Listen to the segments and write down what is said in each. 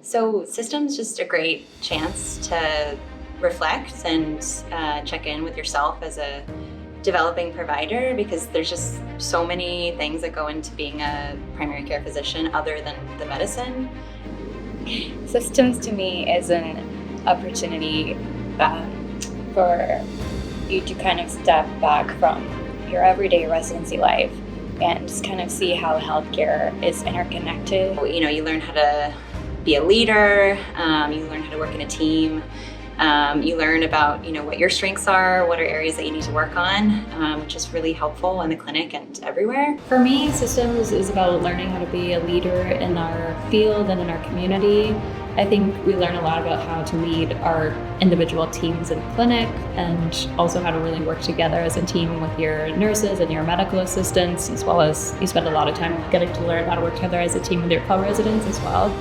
So systems just a great chance to reflect and check in with yourself as a developing provider, because there's just so many things that go into being a primary care physician other than the medicine. Systems to me is an opportunity for you to kind of step back from your everyday residency life and just kind of see how healthcare is interconnected. You learn how to be a leader, you learn how to work in a team, you learn about what your strengths are, what are areas that you need to work on, which is really helpful in the clinic and everywhere. For me, systems is about learning how to be a leader in our field and in our community. I think we learn a lot about how to lead our individual teams in clinic, and also how to really work together as a team with your nurses and your medical assistants, as well as you spend a lot of time getting to learn how to work together as a team with your co-residents as well.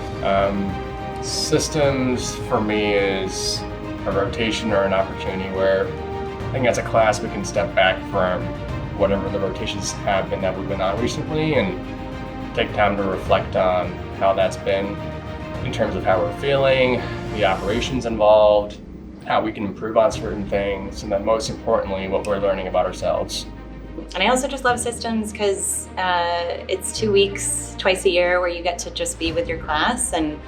Systems for me is a rotation or an opportunity where I think as a class we can step back from whatever the rotations have been that we've been on recently and take time to reflect on how that's been in terms of how we're feeling, the operations involved, how we can improve on certain things, and then most importantly, what we're learning about ourselves. And I also just love systems because it's 2 weeks, twice a year, where you get to just be with your class and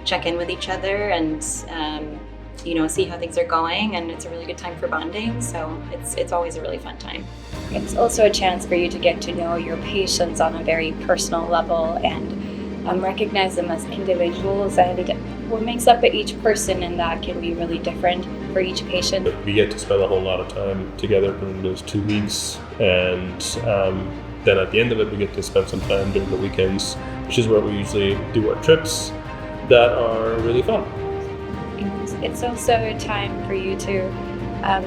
check in with each other and see how things are going, and it's a really good time for bonding. So it's always a really fun time. It's also a chance for you to get to know your patients on a very personal level and recognize them as individuals, and what makes up each person in that can be really different for each patient. We get to spend a whole lot of time together during those 2 weeks, and then at the end of it we get to spend some time during the weekends, which is where we usually do our trips that are really fun. It's also a time for you to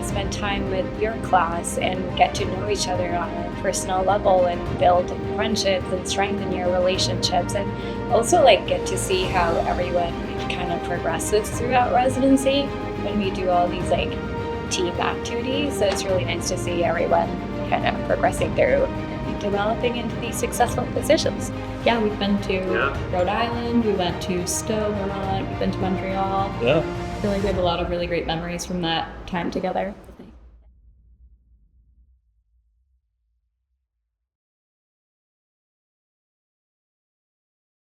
spend time with your class and get to know each other on a personal level and build friendships and strengthen your relationships, and also get to see how everyone kind of progresses throughout residency when we do all these team activities. So it's really nice to see everyone kind of progressing through and developing into these successful positions. Yeah, we've been to Rhode Island, we went to Stowe, Vermont, we've been to Montreal. Yeah. I feel like we have a lot of really great memories from that time together.